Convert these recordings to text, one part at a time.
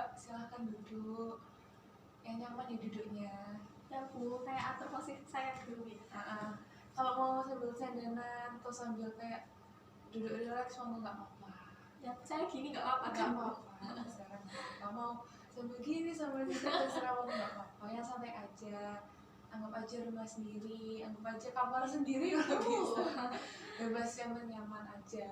Mbak, silahkan duduk. Yang nyaman di duduknya. Ya Bu, kayak atur posisi saya dulu ya. Kalau mau sambil sendenan atau sambil kayak duduk relax mau nggak apa-apa. Ya saya gini nggak apa-apa Nggak kan Bu? apa-apa, terserah nggak apa-apa. Mau sambil gini sambil gitu terserah mau nggak apa-apa. Yang santai aja. Anggap aja rumah sendiri, anggap aja kamar sendiri kalau bisa. Bebas yang nyaman aja.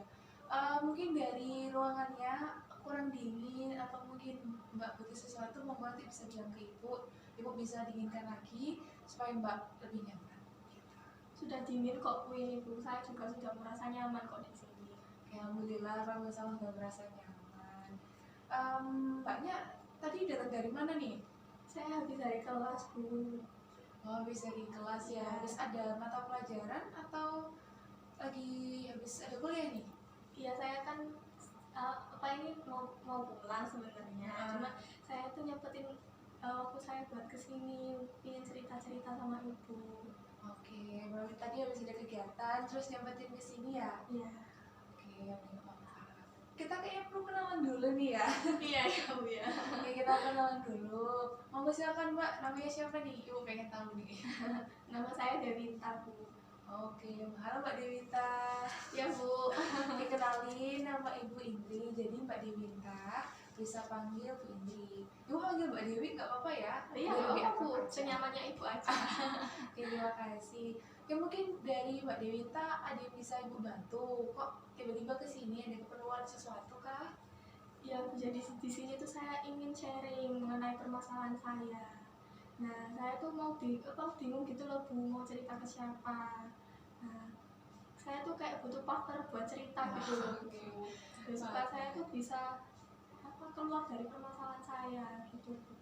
Mungkin dari ruangannya kurang dingin atau mungkin Mbak butuh sesuatu, monggo nanti bisa bilang ke Ibu bisa dinginkan lagi supaya Mbak lebih nyaman. Sudah dingin kok Bu ini Bu, saya juga sudah merasa nyaman kok di sini. Alhamdulillah kalau misalnya nggak merasa nyaman. Mbaknya tadi datang dari mana nih? Saya habis dari kelas Bu. Oh, habis dari kelas ya. Habis ada mata pelajaran atau lagi habis ada kuliah nih? Iya saya kan ini mau pulang sebenarnya. Cuma saya tuh nyempetin waktu saya buat kesini, ingin cerita-cerita sama Ibu. Oke, berarti tadi habis ada kegiatan terus nyempetin ke sini ya? Iya. Oke, nggak apa-apa. Kita kayaknya perlu kenalan dulu nih ya. Iya ya Bu ya. Oke, kita kenalan dulu. Monggo silakan Mbak, namanya siapa nih? Ibu pengen tahu nih. Nama saya Dewinta Bu. Oke, halo Mbak Dewinta. Ya Bu. Dikenalin nama Ibu Indri, jadi Mbak Dewinta bisa panggil Bu Indri. Ibu panggil Mbak Dewi nggak apa-apa ya? Iya nggak apa-apa Bu, senyamannya Ibu aja. Oke, terima kasih. Oke, mungkin dari Mbak Dewinta ada yang bisa Ibu bantu? Kok tiba-tiba ke sini ada keperluan sesuatu kah? Ya Bu, jadi di sini tuh saya ingin sharing mengenai permasalahan saya. Nah, saya tuh mau bingung gitu loh Bu, mau cerita ke siapa. Nah, saya tuh kayak butuh partner buat cerita gitu loh Bu. Supaya saya tuh bisa keluar dari permasalahan saya gitu Bu.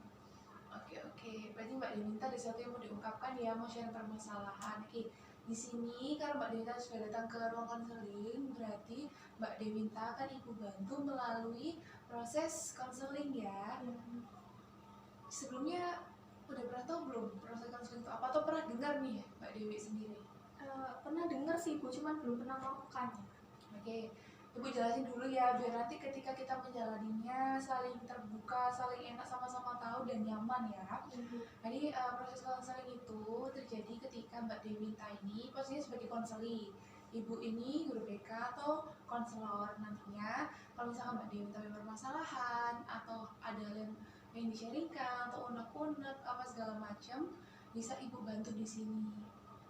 Oke. Berarti Mbak Dewinta ada sesuatu yang mau diungkapkan ya, mau share permasalahan. Oke, di sini kalau Mbak Dewinta sudah datang ke ruang konseling, berarti Mbak Dewinta akan Ibu bantu melalui proses konseling ya. Sebelumnya udah pernah tahu belum proses konseling itu apa, atau pernah dengar nih Mbak Dewi sendiri? Pernah dengar sih Bu, cuman belum pernah melakukannya. Oke, Ibu jelasin dulu ya, biar nanti ketika kita menjalaninya saling terbuka, saling enak, sama-sama tahu dan nyaman ya. Jadi proses konseling itu terjadi ketika Mbak Dewinta ini posisinya sebagai konseling. Ibu ini guru BK atau konselor nantinya. Kalau misalkan Mbak Dewinta punya permasalahan atau ada yang di-sharingkan atau unek-unek apa segala macam, bisa Ibu bantu di sini.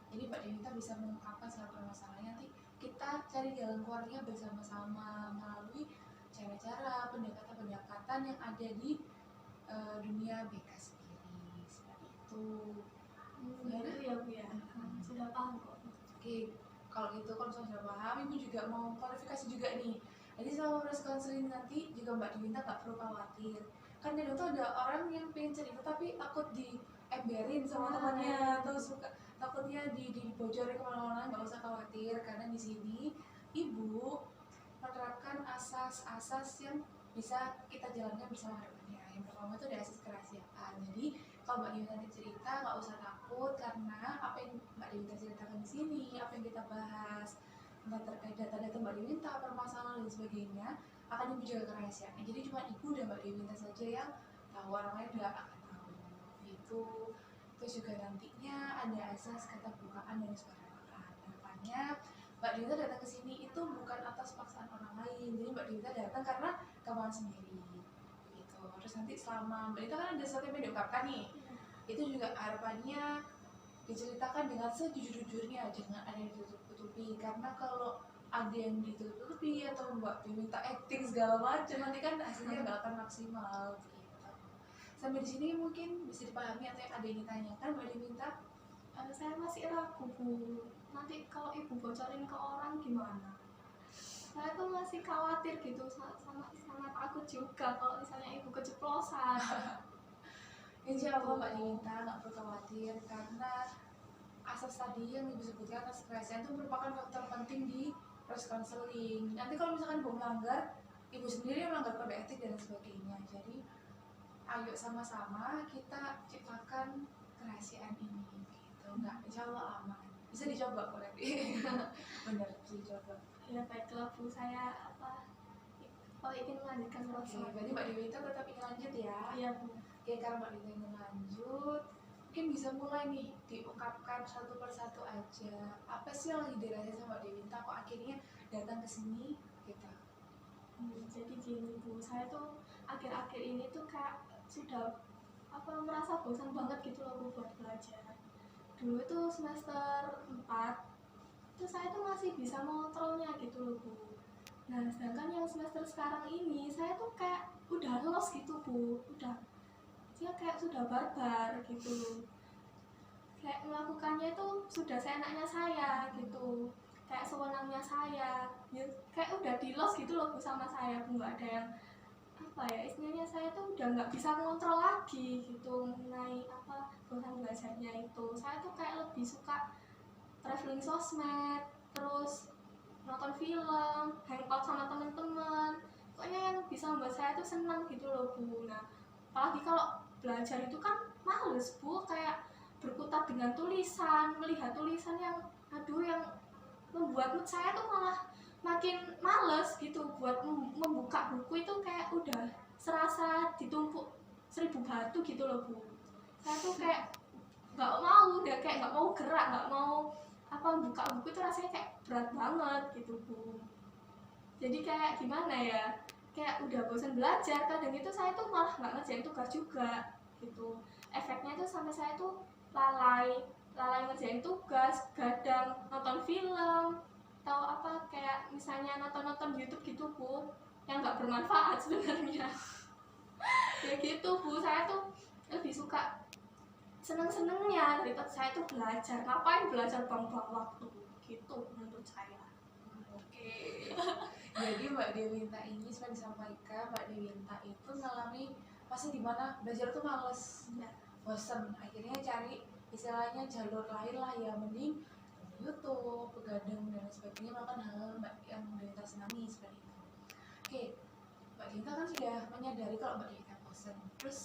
Jadi Mbak Dewinta bisa mengungkapkan segala permasalahannya, nanti kita cari jalan keluarnya bersama-sama melalui cara-cara pendekatan-pendekatan yang ada di dunia BK sendiri, seperti itu. Gitu ya Bu ya. Sudah paham kok. Oke, kalau gitu kalau sudah paham, Ibu juga mau klarifikasi juga nih. Jadi selama proses konseling nanti juga Mbak Dewinta nggak perlu khawatir. Kan kadang tuh ada orang yang pengen cerita tapi takut diemberin sama temannya atau suka takutnya dibocorin kemana-mana. Nggak usah khawatir karena di sini Ibu menerapkan asas-asas yang bisa kita jalankan bersama depannya. Yang pertama itu ada asas kerahasiaan. Jadi kalau Mbak Dewinta nanti cerita nggak usah takut, karena apa yang Mbak Dewinta ceritakan di sini, apa yang kita bahas tentang terkait data-data Mbak Dewinta, permasalahan dan sebagainya, akan Ibu jaga kerahasiaannya. Jadi cuma Ibu dan Mbak Dewinta saja yang tahu, orang lain nggak akan tahu. Gitu. Terus juga nantinya ada asas keterbukaan dan kesukaraan. Depannya Mbak Dewinta datang ke sini itu bukan atas paksaan orang lain. Jadi Mbak Dewinta datang karena kemauan sendiri. Gitu. Terus nanti selama Mbak Dewinta kan ada sesuatu yang diungkapkan nih. Itu juga harapannya diceritakan dengan sejujur-jujurnya, jangan ada yang ditutup-tutupi, karena kalau ada yang ditutup-tutupi atau Mbak Dewinta acting segala macam, nanti kan hasilnya nggak akan maksimal gitu. Sampai di sini mungkin bisa dipahami atau ada yang ditanyakan Mbak Dewinta? Saya masih ragu Bu, nanti kalau Ibu bocorin ke orang gimana? Saya tuh masih khawatir gitu, sama takut juga kalau misalnya Ibu keceplosan. Insya Allah Mbak Dewinta nggak perlu khawatir, karena asas tadi yang Ibu sebutkan, atas kerahasiaan itu merupakan faktor penting di proses konseling. Nanti kalau misalkan Ibu melanggar, Ibu sendiri yang melanggar kode etik dan sebagainya. Jadi ayo sama-sama kita ciptakan kerahasiaan ini gitu. Nggak, insya Allah aman. Bisa dicoba kok nanti. Bener, bisa dicoba. Ya baiklah Bu, saya ingin melanjutkan Oke, selanjutnya. berarti Mbak Dewi itu tetap ingin lanjut ya. Iya Bu. Oke, karena Mbak Dewi ingin lanjut, mungkin bisa mulai nih diungkapkan satu persatu aja. Apa sih yang lagi dirasain sama Mbak Dewi kok akhirnya datang ke sini gitu. Jadi gini Bu, saya tuh akhir-akhir ini tuh kayak sudah merasa bosan banget gitu loh Bu buat belajar. Dulu tuh semester 4 itu saya tuh masih bisa mengontrolnya gitu loh Bu. Nah sedangkan yang semester sekarang ini saya tuh kayak udah lost gitu Bu, dia kayak sudah barbar gitu, kayak melakukannya itu sudah seenaknya saya gitu, kayak sewenangnya saya ya, kayak udah di lost gitu loh Bu sama saya Bu, nggak ada yang istilahnya saya tuh udah nggak bisa mengontrol lagi gitu mengenai bosan belajarnya itu. Saya tuh kayak lebih suka traveling sosmed, terus nonton film, hangout sama teman-teman, pokoknya yang bisa membuat saya tuh senang gitu loh Bu. Nah apalagi kalau belajar itu kan males Bu, kayak berkutat dengan tulisan, melihat tulisan yang yang membuat mood saya tuh malah makin males gitu buat membuka buku itu, kayak udah serasa ditumpuk 1000 batu gitu loh Bu. Saya tuh kayak nggak mau gerak, nggak mau buka buku itu rasanya kayak berat banget gitu Bu. Jadi kayak gimana ya, kayak udah bosan belajar, kadang itu saya tuh malah nggak ngerjain tugas juga gitu. Efeknya tuh sampai saya tuh lalai ngerjain tugas, kadang nonton film atau kayak misalnya nonton YouTube gitu Bu, yang nggak bermanfaat sebenarnya. Ya gitu Bu, saya tuh lebih suka seneng-senengnya daripada saya tuh belajar. Ngapain belajar buang-buang waktu gitu menurut saya. Oke. Jadi Mbak Dewinta ini supaya disampaikan, Mbak Dewinta itu ngalami fase dimana belajar tuh males, Ya. bosen, akhirnya cari istilahnya jalur lain lah ya, mending YouTube, begadang dan sebagainya, melakukan hal-hal yang Mbak Dewinta senangi seperti itu. Oke, Mbak Dewinta kan sudah menyadari kalau Mbak Dewinta bosen, terus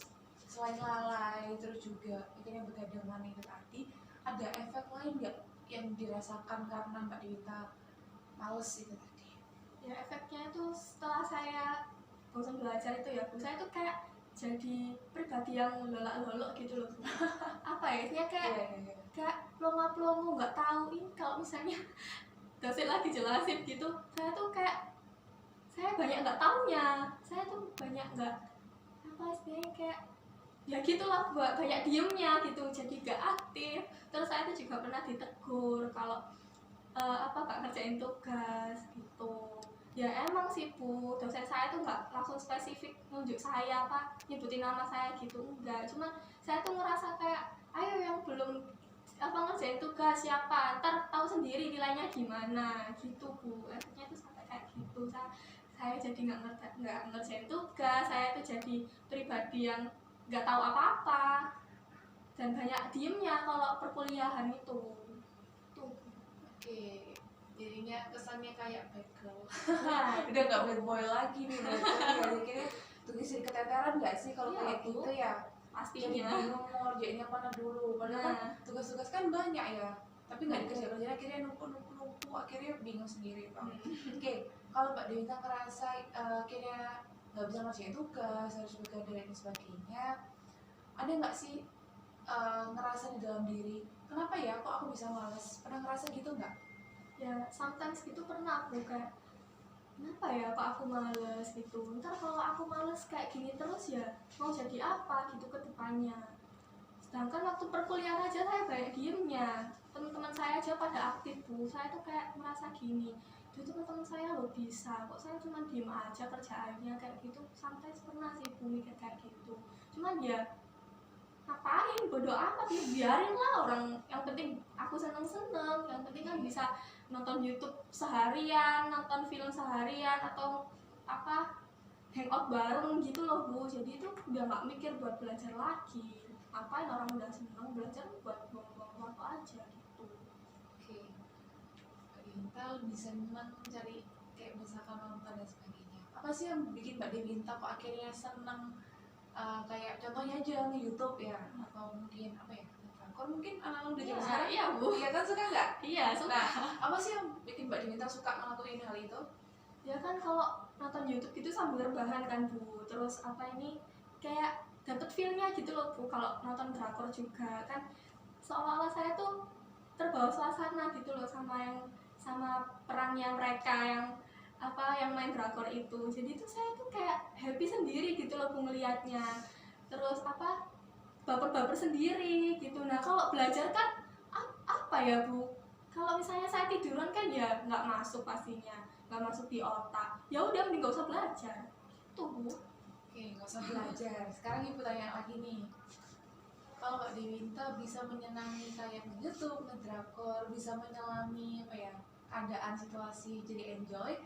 selain lalai, terus juga akhirnya begadangan itu tadi, ada efek lain nggak yang dirasakan karena Mbak Dewinta males itu tadi? Ya efeknya itu setelah saya bosan belajar itu ya Bu, saya tuh kayak jadi pribadi yang lolak-lolok gitu loh Bu. Istilahnya kayak plonga-plongo, nggak tahu ini kalau misalnya dosen lagi jelasin gitu, saya tuh kayak saya banyak nggak taunya, saya tuh banyak nggak istilahnya kayak ya gitulah, buat banyak diemnya gitu, jadi nggak aktif. Terus saya tuh juga pernah ditegur kalau nggak ngerjain tugas gitu. Ya emang sih Bu, dosen saya tuh nggak langsung spesifik nunjuk saya nyebutin nama saya gitu, enggak. Cuman saya tuh ngerasa kayak ayo yang belum ngerjain tugas siapa, ntar tahu sendiri nilainya gimana gitu Bu. Akhirnya tuh sampai kayak gitu, saya jadi nggak ngerjain tugas, saya tuh jadi pribadi yang nggak tahu apa-apa dan banyak diemnya kalau perkuliahan itu. Oke, jadinya kesannya kayak bad girl. Nah, Udah nggak bad boy lagi nih berarti ya. Kira tugas jadi keteteran nggak sih kalau Iya, kayak Bu. gitu ya? Jadi pastinya. bingung mau ngerjain yang mana dulu. Padahal kan tugas-tugas kan banyak ya, tapi nggak dikerjain, akhirnya numpuk, akhirnya bingung sendiri Bang. Oke, kalau Mbak Dewinta ngerasa akhirnya nggak bisa ngerjain tugas, harus begadang dan sebagainya, ada nggak sih ngerasa di dalam diri, kenapa ya kok aku bisa malas? Pernah ngerasa gitu nggak? Ya sometimes gitu pernah aku kayak kenapa ya kok aku males gitu, ntar kalau aku males kayak gini terus ya mau jadi apa gitu ke depannya. Sedangkan waktu perkuliahan aja saya banyak diemnya, teman-teman saya aja pada aktif Bu, saya tuh kayak merasa gini, itu teman-teman saya loh bisa, kok saya cuma diem aja kerjaannya kayak gitu. Sometimes pernah sih Bu mikir kayak gitu, cuman ya ngapain, bodo amat ya, biarin lah orang, yang penting aku seneng-seneng, yang penting kan bisa nonton YouTube seharian, nonton film seharian, atau hangout bareng gitu loh Bu. Jadi itu udah gak mikir buat belajar lagi, ngapain orang udah seneng belajar buat buang-buang waktu aja gitu. Oke, Mbak Dewinta lebih senang cari kayak misalkan nonton dan sebagainya. Apa sih yang bikin Mbak Dewinta kok akhirnya seneng, kayak contohnya aja nih YouTube ya, atau mungkin apa ya, drakor mungkin anak-anak udah zaman sekarang. Iya Bu. Iya kan, suka nggak? Iya suka. Nah, apa sih yang bikin Mbak Dewinta suka ngelakuin hal itu? Ya kan kalau nonton YouTube gitu sambil rebahan kan Bu. Terus apa ini kayak dapet feelnya gitu loh Bu. Kalau nonton drakor juga kan seolah-olah saya tuh terbawa suasana gitu loh sama perannya mereka yang main drakor itu. Jadi tuh saya tuh kayak happy sendiri gitu loh Bu ngelihatnya. Terus baper-baper sendiri gitu. Nah kalau belajar kan apa ya Bu? Kalau misalnya saya tiduran kan ya nggak masuk pastinya, nggak masuk di otak. Ya udah mending nggak usah belajar. Tuh Bu. Oke, nggak usah belajar. Sekarang ibu tanya lagi nih. Kalau Mbak Dewinta bisa menyenangi kayak nge-YouTube, ngedrakor, bisa menyelami apa ya keadaan situasi jadi enjoy.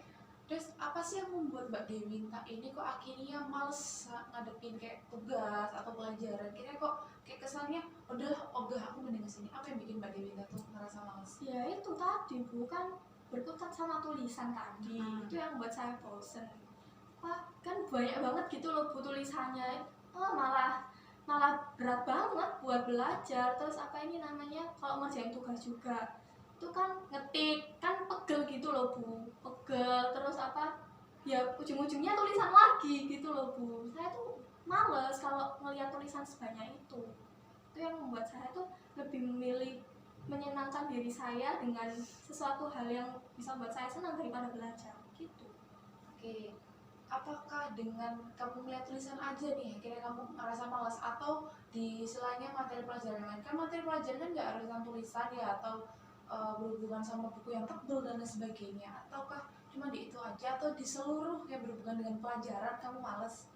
Terus apa sih yang membuat Mbak Dewinta ini kok akhirnya males ngadepin kayak tugas atau pelajaran? Kira kok kayak kesannya udah ogah aku mending kesini. Apa yang bikin Mbak Dewinta tuh ngerasa males? Ya itu tadi Bu kan berkutat sama tulisan tadi. Itu yang buat saya bosen. Wah, kan banyak banget gitu loh Bu tulisannya. Malah berat banget buat belajar. Terus apa ini namanya kalau ngerjain tugas juga itu kan ngetik kan pegel gitu loh Bu, pegel. Terus apa ya ujung-ujungnya tulisan lagi gitu loh Bu. Saya tuh males kalau ngelihat tulisan sebanyak itu yang membuat saya tuh lebih memilih menyenangkan diri saya dengan sesuatu hal yang bisa buat saya senang daripada belajar gitu. Oke, apakah dengan kamu melihat tulisan aja nih akhirnya kamu merasa malas atau di selainnya materi pelajaran lain? Kan materi pelajaran kan nggak harus tentang tulisan ya atau berhubungan sama buku yang tebel dan lain sebagainya, ataukah cuma di itu aja atau di seluruh yang berhubungan dengan pelajaran kamu malas?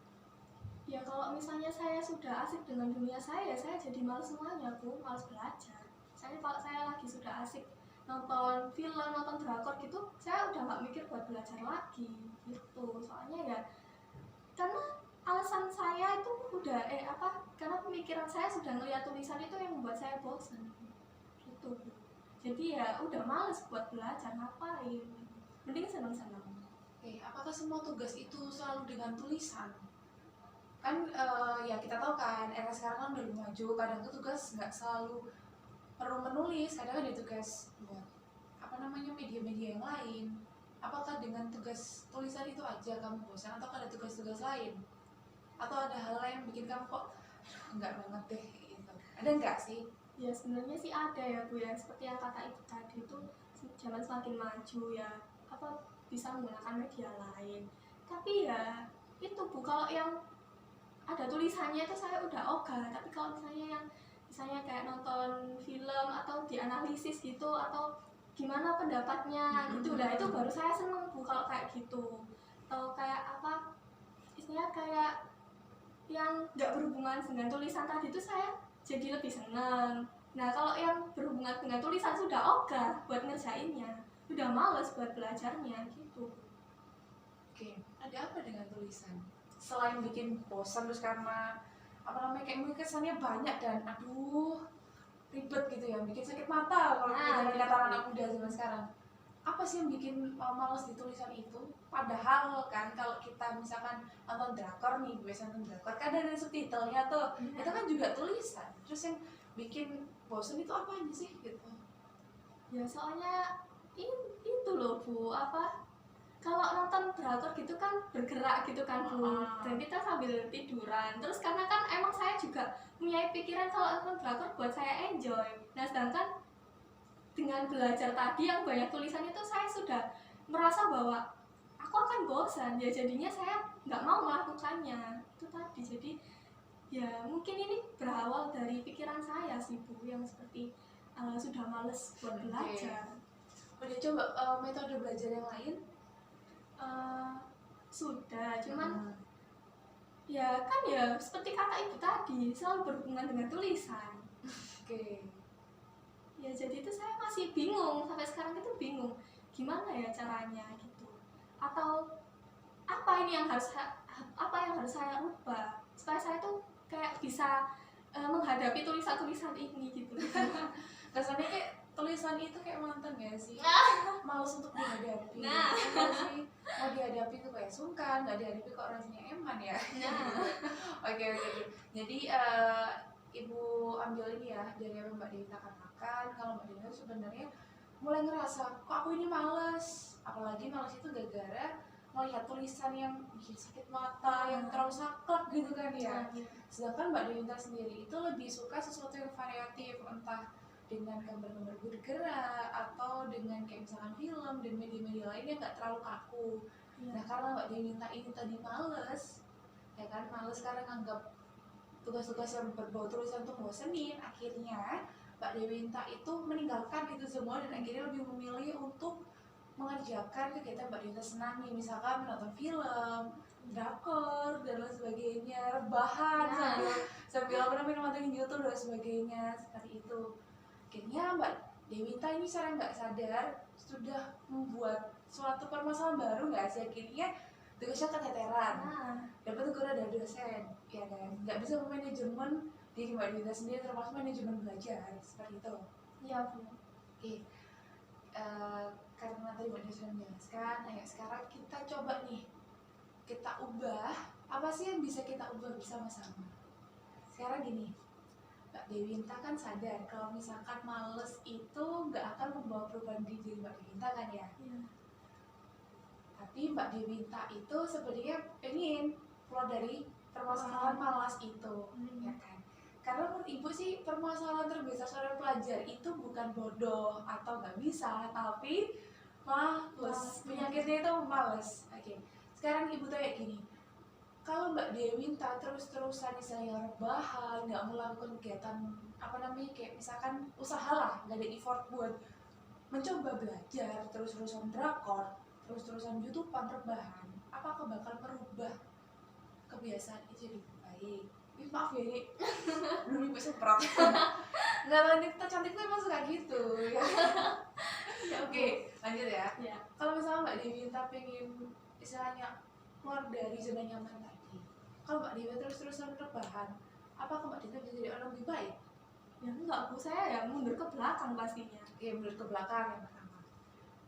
Ya kalau misalnya saya sudah asik dengan dunia saya jadi malas semuanya Bu, malas belajar. Saya kalau saya lagi sudah asik nonton film, nonton drakor gitu, saya udah nggak mikir buat belajar lagi gitu. Soalnya ya karena alasan saya itu udah karena pemikiran saya sudah ngeliat tulisan itu yang membuat saya bosan gitu. Jadi ya udah males buat belajar, ngapain, mending seneng-seneng. Apakah semua tugas itu selalu dengan tulisan? Kan ya kita tahu kan era sekarang kan udah lebih maju, kadang tuh tugas nggak selalu perlu menulis, kadang ada tugas buat apa namanya media-media yang lain. Apakah dengan tugas tulisan itu aja kamu bosan atau ada tugas-tugas lain? Atau ada hal lain yang bikin kamu kok nggak banget deh gitu? Ada nggak sih? Ya sebenarnya sih ada ya Bu ya, seperti yang kata ibu tadi itu zaman semakin maju ya bisa menggunakan media lain. Tapi ya itu Bu, kalau yang ada tulisannya itu saya udah ogah. Tapi kalau misalnya kayak nonton film atau dianalisis gitu atau gimana pendapatnya gitu, udah itu baru saya seneng Bu kalau kayak gitu. Atau kayak istilahnya kayak yang nggak berhubungan dengan tulisan tadi itu saya jadi lebih senang. Nah kalau yang berhubungan dengan tulisan sudah ogah buat ngerjainnya, udah males buat belajarnya gitu. Oke, ada apa dengan tulisan? Selain bikin bosan terus karena apa namanya kayak mungkin kesannya banyak dan aduh ribet gitu ya, bikin sakit mata kalau kita kata anak muda zaman sekarang. Apa sih yang bikin males di tulisan itu? Padahal kan kalau kita misalkan nonton drakor nih, biasa nonton drakor kan ada subtitlenya tuh, itu kan juga tulisan. Terus yang bikin bosan itu apanya sih gitu? Ya soalnya itu loh Bu, kalau nonton drakor gitu kan bergerak gitu kan Bu, dan kita sambil tiduran. Terus karena kan emang saya juga punya pikiran kalau nonton drakor buat saya enjoy. Nah sedangkan dengan belajar tadi yang banyak tulisan itu saya sudah merasa bahwa aku akan bosan ya, jadinya saya nggak mau melakukannya itu tadi. Jadi ya mungkin ini berawal dari pikiran saya sih Bu, yang seperti sudah males buat belajar. Udah coba metode belajar yang lain? Sudah, cuman ya kan ya seperti kata ibu tadi selalu berhubungan dengan tulisan. Oke. Ya jadi itu saya masih bingung, sampai sekarang itu bingung gimana ya caranya gitu, atau apa yang harus saya rubah supaya saya tuh kayak bisa menghadapi tulisan-tulisan ini gitu. Kesannya kayak tulisan itu kayak mantan gak sih? Males untuk dihadapi. Sih mau dihadapi tuh kayak sungkan, nggak dihadapi kok rasanya eman ya. Oke. Jadi ibu ambil ini ya dari apa Mbak Dewinta katakan, kalau Mbak Dewinta sebenarnya mulai ngerasa kok aku ini males, apalagi males itu gara-gara melihat tulisan yang bikin sakit mata, yang terlalu saklek gitu kan ya. Sedangkan Mbak Dewinta sendiri itu lebih suka sesuatu yang variatif, entah dengan gambar-gambar bergerak atau dengan kayak misalkan film dan media-media lain yang nggak terlalu kaku. Nah karena Mbak Dewinta ini tadi males, ya kan, males karena nganggap tugas-tugas yang berbau tulisan tuh bosenin, akhirnya Mbak Dewinta itu meninggalkan itu semua dan akhirnya lebih memilih untuk mengerjakan kegiatan Mbak Dewinta senangi, misalkan menonton film, drakor dan lain sebagainya, rebahan sambil nonton YouTube dan sebagainya seperti itu. Akhirnya Mbak Dewinta ini secara nggak sadar sudah membuat suatu permasalahan baru nggak sih, akhirnya tugasnya keteteran, dapat teguran dari dosen, ya kan, nggak bisa memanajemen diri Mbak Dewinta sendiri termasuk manajemen belajar seperti itu. Iya Bu. Oke. Karena tadi Mbak Dewinta sudah menjelaskan, ayo sekarang kita coba nih, kita ubah apa sih yang bisa kita ubah bersama-sama. Sekarang gini, Mbak Dewinta kan sadar kalau misalkan males itu nggak akan membawa perubahan di diri Mbak Dewinta kan ya. Tapi Mbak Dewinta itu sebenarnya pengen keluar dari permasalahan malas itu, ya kan? Karena menurut Ibu sih permasalahan terbesar seorang pelajar itu bukan bodoh atau nggak bisa, tapi males. Penyakitnya itu males. Oke. Sekarang Ibu tanya gini, kalau Mbak Dewinta terus-terusan misalnya rebahan, nggak melakukan kegiatan apa namanya kayak misalkan usaha lah, nggak ada effort buat mencoba belajar, terus-terusan drakor, terus-terusan YouTubean rebahan, apakah bakal merubah kebiasaan itu jadi baik? Maaf ya ini belum Ibu semprot. Nggak, wanita cantik tuh emang suka gitu ya. Oke, lanjut ya. Kalau misalnya Mbak Dewinta pengen istilahnya keluar dari zona nyaman tadi, kalau Mbak Dewinta terus-terusan rebahan, apakah Mbak Dewinta bisa jadi orang lebih baik? Ya enggak Bu, saya ya mundur ke belakang pastinya. Oke, mundur ke belakang yang pertama.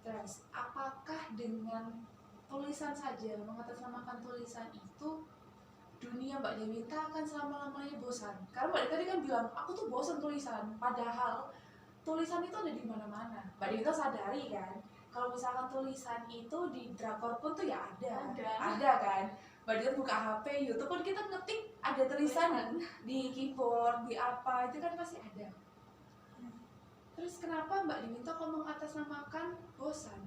Terus, apakah dengan tulisan saja, mengatasnamakan tulisan itu, dunia Mbak Dewinta akan selama-lamanya bosan? Karena Mbak tadi kan bilang, aku tuh bosan tulisan. Padahal tulisan itu ada di mana-mana. Mbak Dewinta sadari kan, kalau misalkan tulisan itu di drakor pun tuh ya ada kan. Mbak Dewinta buka HP, YouTube pun kita ngetik ada tulisan di keyboard, di apa itu kan pasti ada. Terus kenapa Mbak Dewinta kok mengatasnamakan bosan?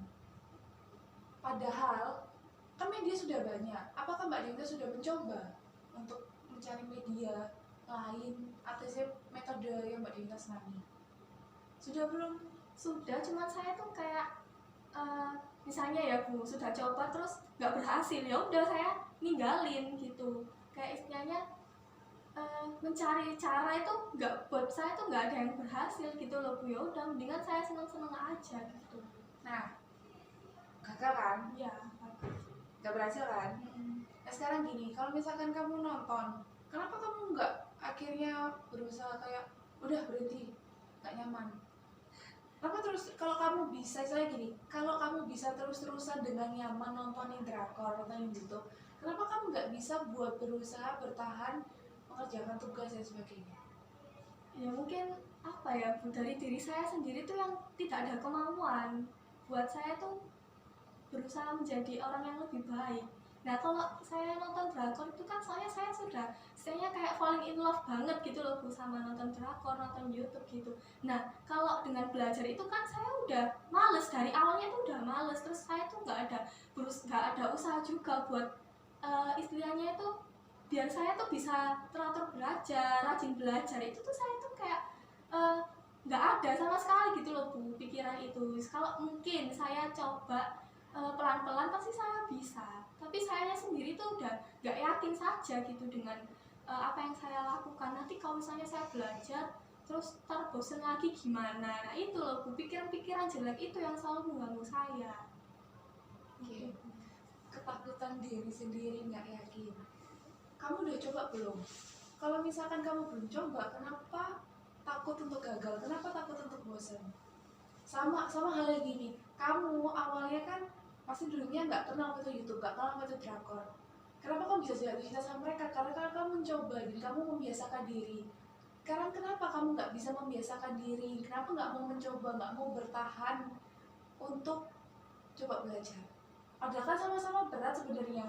Padahal kan media sudah banyak. Apakah Mbak Dewinta sudah mencoba untuk mencari media lain atau metode yang Mbak Dewinta senangi? Sudah belum? Sudah, cuman saya tuh kayak misalnya ya Bu, sudah coba terus nggak berhasil, ya udah saya ninggalin gitu. Kayak istilahnya mencari cara itu nggak, buat saya tuh nggak ada yang berhasil gitu loh Bu. Ya udah, mendingan saya seneng-seneng aja gitu. Nah, gagal kan? Iya. Nggak berhasil kan? Nah sekarang gini, kalau misalkan kamu nonton, kenapa kamu nggak akhirnya berusaha kayak udah berhenti, nggak nyaman? Kenapa terus, kalau kamu bisa, saya gini, kalau kamu bisa terus-terusan dengan nyaman nontonin drakor, nontonin YouTube, kenapa kamu nggak bisa buat berusaha bertahan mengerjakan tugas dan sebagainya? Ya mungkin apa ya Bu, dari diri saya sendiri tuh yang tidak ada kemauan. Buat saya tuh berusaha menjadi orang yang lebih baik. Nah kalau saya nonton drakor itu kan saya sudah kayak falling in love banget gitu loh Bu sama nonton drakor, nonton YouTube gitu. Nah kalau dengan belajar itu kan saya udah males, dari awalnya tuh udah males, terus saya tuh nggak ada usaha juga buat istilahnya itu biar saya tuh bisa teratur belajar, rajin belajar. Itu tuh saya tuh kayak nggak ada sama sekali gitu loh Bu pikiran itu. Kalau mungkin saya coba pelan-pelan pasti saya bisa, tapi saya sendiri tuh udah gak yakin saja gitu dengan apa yang saya lakukan. Nanti kalau misalnya saya belajar terus ntar bosen lagi gimana, nah itu loh Bu, pikiran-pikiran jelek itu yang selalu mengganggu saya. Oke. Ketakutan diri sendiri, nggak yakin. Kamu udah coba belum? Kalau misalkan kamu belum coba, kenapa takut untuk gagal? Kenapa takut untuk bosan? Sama halnya gini, kamu awalnya kan pasti dulunya nggak kenal apa itu YouTube, nggak kenal apa itu drakor. Kenapa kamu bisa jatuh cinta sama mereka? Karena kamu mencoba dan kamu membiasakan diri. Sekarang kenapa kamu nggak bisa membiasakan diri? Kenapa nggak mau mencoba, nggak mau bertahan untuk coba belajar? padahal kan sama-sama berat sebenarnya.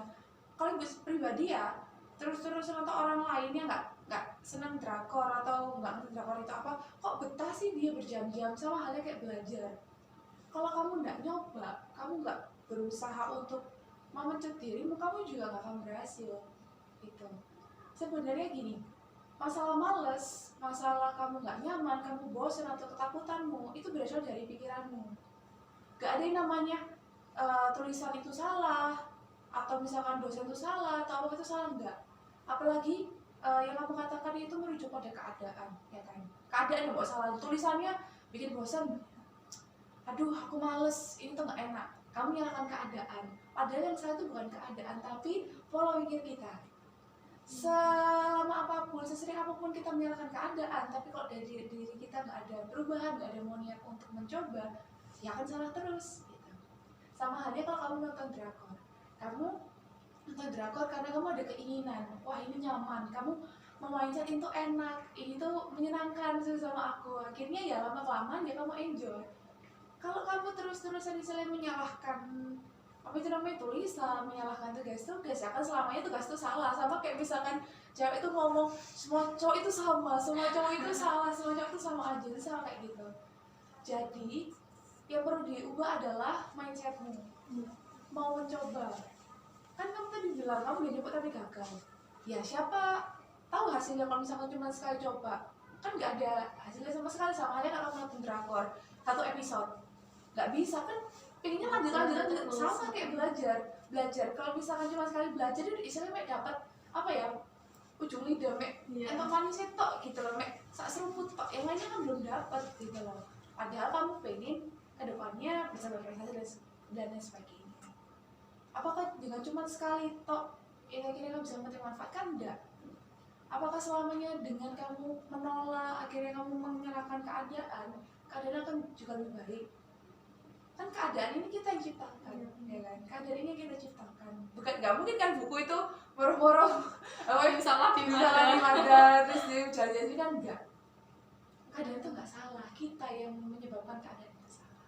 Kalau ibu pribadi ya terus-terusan atau orang lainnya nggak senang drakor atau nggak ngerti drakor itu apa, kok betah sih dia berjam-jam, sama halnya kayak belajar. Kalau kamu nggak nyoba, kamu nggak berusaha untuk memecut dirimu, kamu juga nggak akan berhasil gitu. Sebenarnya gini, masalah males, masalah kamu nggak nyaman, kamu bosan atau ketakutanmu itu berasal dari pikiranmu. Gak ada yang namanya tulisan itu salah atau misalkan dosen itu salah atau apa itu salah, enggak. Apalagi yang kamu katakan itu merujuk pada keadaan, ya kan? Keadaan yang mau salah, tulisannya bikin bosan, aduh aku males, ini tuh nggak enak. Kamu menyalahkan keadaan, padahal yang salah itu bukan keadaan tapi pola pikir kita. Selama apapun, sesering apapun kita menyalahkan keadaan, tapi kalau dari diri kita nggak ada perubahan, nggak ada mau niat untuk mencoba, ya akan salah terus gitu. Sama halnya kalau kamu nonton drakor, kamu nonton drakor karena kamu ada keinginan, wah ini nyaman, kamu mindset itu enak, ini tuh menyenangkan sama aku, akhirnya ya lama kelamaan ya kamu enjoy. Kalau kamu terus-terusan misalnya menyalahkan apa itu namanya tulisan, menyalahkan tugas-tugas, ya kan selamanya tugas itu salah. Sama kayak misalkan cewek itu ngomong semua cowok itu sama, semua cowok itu salah, semua cowok itu sama aja, itu sama kayak gitu. Jadi yang perlu diubah adalah mindsetmu, mau mencoba. Kan kamu tadi bilang kamu udah nyoba tapi gagal, ya siapa tahu hasilnya kalau misalkan cuma sekali coba, kan nggak ada hasilnya sama sekali. Sama halnya kalau kamu nonton drakor satu episode nggak bisa kan, pengennya lanjut sama kayak belajar kalau misalkan cuma sekali belajar itu istilahnya mek dapat apa ya, ujung lidah mek emang manisnya tok gitu loh, mek sak seruput tok, yang lainnya kan belum dapat gitu loh. Padahal kamu pengen kedepannya bisa berprestasi dan lain sebagainya. Apakah dengan cuma sekali tok yang akhirnya kamu bisa memanfaatkan? Enggak. Apakah selamanya dengan kamu menolak akhirnya kamu menyalahkan keadaan akan juga lebih baik? Kan keadaan ini kita yang ciptakan, ya kan? Keadaan ini kita ciptakan. Bukan, nggak mungkin kan buku itu moro-moro apa salah di mana terus dia janji kan, enggak. Keadaan itu nggak salah, kita yang menyebabkan keadaan itu salah.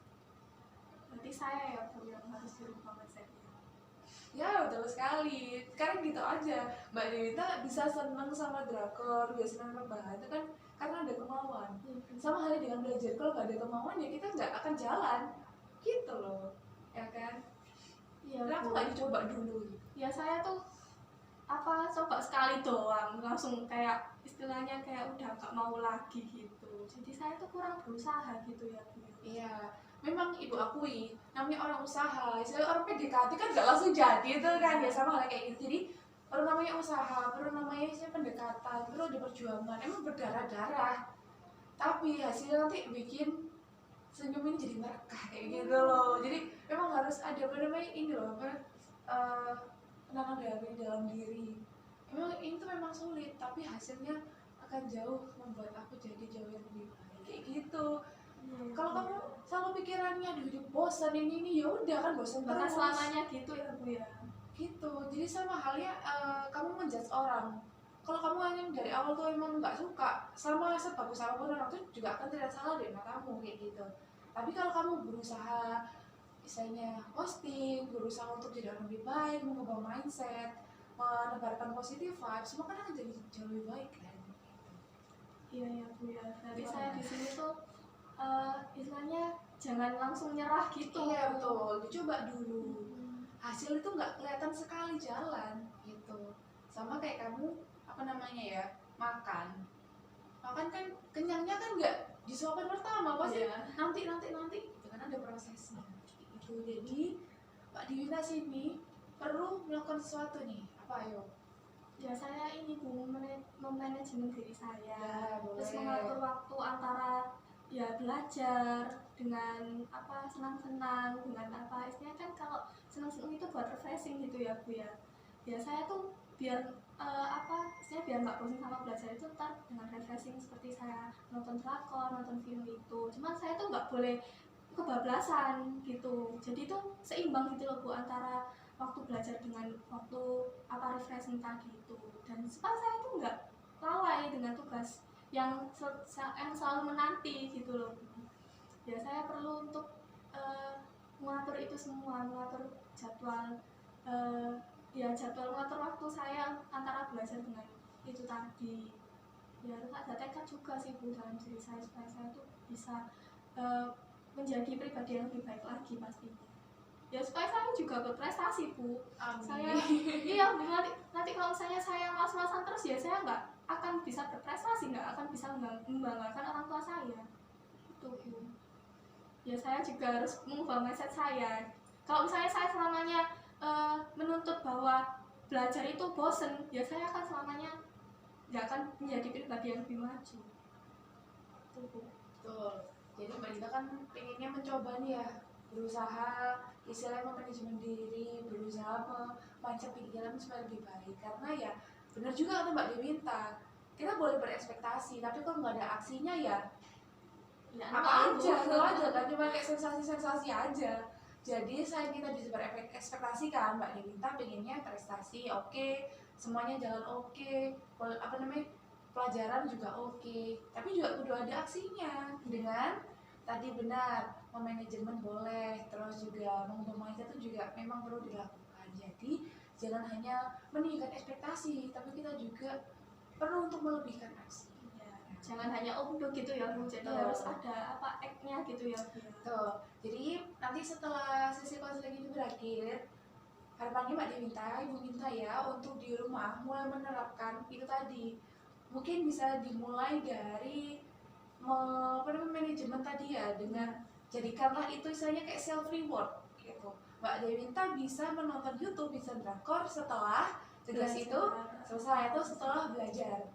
Berarti saya ya Bu yang harus dirubah mindsetnya. Ya betul sekali. Sekarang gitu aja, Mbak Dewita bisa seneng sama drakor, bisa seneng rebahan itu kan karena ada kemauan. Sama halnya dengan belajar, kalau nggak ada kemauan ya kita nggak akan jalan gitu loh, ya kan? Iya. Kenapa nggak dicoba dulu? Ya saya tuh coba sekali doang langsung kayak istilahnya kayak udah gak mau lagi gitu. Jadi saya tuh kurang berusaha gitu ya Bu. Iya, memang ibu akui namanya orang usaha. Istilah orang PDKT kan nggak langsung jadi itu kan, ya sama halnya kayak gitu. Jadi perlu namanya usaha, perlu namanya pendekatan, perlu ada perjuangan. Emang berdarah-darah, tapi hasilnya nanti bikin senyum ini jadi berkah kayak gitu loh. Jadi memang harus ada apa namanya ini loh, penanam dari dalam diri. Ini tuh memang sulit, tapi hasilnya akan jauh membuat aku jadi jauh yang lebih baik kayak gitu. Kalau kamu selalu pikirannya aduh hidup bosan ini ya udah kan bosan Bahkan terus selamanya gitu ya Bu ya. gitu. Jadi sama halnya kamu menjudge orang. Kalau kamu hanya dari awal tuh emang nggak suka, sama sebagus apapun orang tuh juga akan terlihat salah dari matamu kayak gitu. Tapi kalau kamu berusaha misalnya posting, berusaha untuk jadi orang lebih baik, mengubah mindset, menebarkan positive vibes, semua kan akan jadi jauh lebih baik kan. Iya ya Bu ya. Berarti saya di sini tuh istilahnya jangan langsung nyerah gitu. Iya betul, dicoba dulu. Hasil itu nggak kelihatan sekali jalan gitu. Sama kayak kamu apa namanya ya, makan kan kenyangnya kan nggak disuapin pertama, pasti nanti itu kan ada prosesnya gitu. Jadi Mbak Diwina sini perlu melakukan sesuatu nih, apa ayo? Ya saya ini Bu memanajemen diri saya, terus boleh. mengatur waktu antara ya belajar dengan apa senang-senang dengan apa istilahnya kan kalau senang-senang itu buat refreshing gitu ya Bu ya. Ya saya tuh biar istilahnya biar nggak bosan sama belajar itu ntar dengan refreshing seperti saya nonton drakor, nonton film itu. Cuman saya tuh nggak boleh kebablasan gitu. Jadi tuh seimbang gitu loh Bu antara waktu belajar dengan waktu refreshing tadi itu. Dan supaya saya tuh nggak lalai dengan tugas yang selalu menanti gitu loh. Ya saya perlu untuk mengatur itu semua, mengatur jadwal ya jadwal mengatur waktu saya antara belajar dengan itu tadi. Ya harus ada tekad juga sih Bu dalam diri saya supaya saya tuh bisa menjadi pribadi yang lebih baik lagi pastinya. Ya supaya saya juga berprestasi Bu. Amin. Saya iya Bu, nanti kalau saya mas-masan terus ya saya nggak akan bisa berprestasi, nggak akan bisa membanggakan orang tua saya itu Bu. Ya saya juga harus mengubah mindset saya. Kalau misalnya saya selamanya menuntut bahwa belajar itu bosen, ya saya akan selamanya nggak akan menjadi pribadi yang lebih maju. Itu Bu. Betul. Jadi Mbak Dita kan pengennya mencoba nih ya, berusaha istilahnya memanajemen diri, berusaha memancap pikiran supaya lebih baik. Karena ya benar juga kata Mbak Dewinta, kita boleh berekspektasi, tapi kalau nggak ada aksinya ya Ya, apa aja, itu aja kan, cuma kayak sensasi-sensasi aja. Jadi selain kita bisa berekspektasi kan, Mbak Dewinta pengennya prestasi oke, semuanya jalan oke, pelajaran juga oke, tapi juga kudu ada aksinya dengan tadi benar memanajemen boleh, terus juga mengubah mindset itu juga memang perlu dilakukan. Jadi jangan hanya meninggikan ekspektasi, tapi kita juga perlu untuk melebihkan aksi. Jangan hanya omdo gitu ya Bu, jadi harus ada apa act-nya gitu ya Bu. Tuh, jadi nanti setelah sesi konseling ini berakhir, harapannya Mbak Dewinta, Ibu minta ya untuk di rumah mulai menerapkan itu tadi. Mungkin bisa dimulai dari manajemen tadi ya, dengan jadikanlah itu istilahnya kayak self reward gitu. Mbak Dewinta bisa menonton YouTube, bisa drakor setelah tugas itu selesai atau setelah belajar.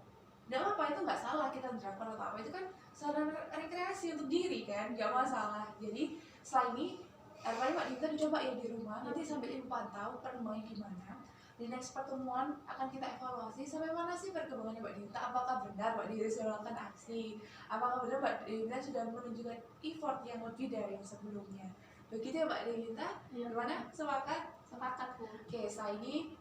Nggak apa-apa, itu nggak salah kita drakor atau apa, itu kan sarana rekreasi untuk diri kan, nggak masalah. Jadi setelah ini harapannya Mbak Dita dicoba ya di rumah, nanti sambil Ibu pantau perkembangannya gimana. Di next pertemuan akan kita evaluasi sampai mana sih perkembangannya Mbak Dita, apakah benar Mbak Dita sudah melakukan aksi, apakah benar Mbak Dita sudah menunjukkan effort yang lebih dari yang sebelumnya. Begitu ya Mbak Dita, gimana? Sepakat? Sepakat Bu. Oke, setelah ini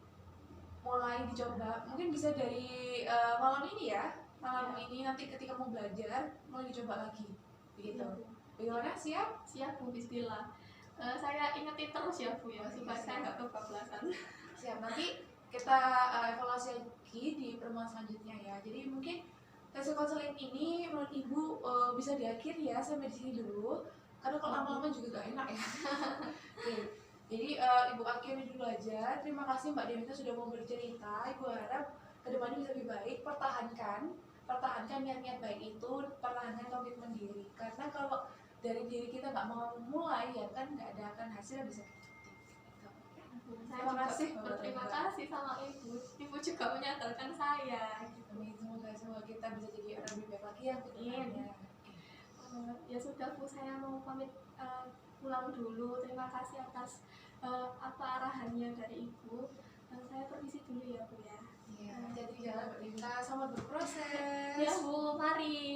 mulai dicoba, mungkin bisa dari malam ini ya, malam ini nanti ketika mau belajar mulai dicoba lagi begitu. Bagaimana? Siap? Siap Bu, bismillah. Saya ingetin terus ya Bu ya, supaya saya nggak kebablasan. Siap, nanti kita evaluasi lagi di pertemuan selanjutnya ya. Jadi mungkin sesi konseling ini menurut Ibu bisa diakhiri ya, sampai di sini dulu, karena kalau lama-lama juga gak enak ya. Oke. Jadi Ibu akhiri dulu aja. Terima kasih Mbak Dewinta sudah mau bercerita. Ibu harap kedepannya bisa lebih baik. Pertahankan niat-niat baik itu, pertahankan komitmen diri. Karena kalau dari diri kita nggak mau mulai, ya kan nggak ada akan hasil yang bisa kita petik. Terima kasih. Berterima kasih sama Ibu. Ibu juga menyadarkan saya. Amin. Semoga kita bisa jadi orang lebih baik lagi yang kedepannya. Ya sudah Bu, saya mau pamit pulang dulu. Terima kasih atas apa arahannya dari Ibu. Saya permisi dulu ya Bu ya. Iya, jadi jalan Mbak Dita, selamat berproses. Ya Bu, mari.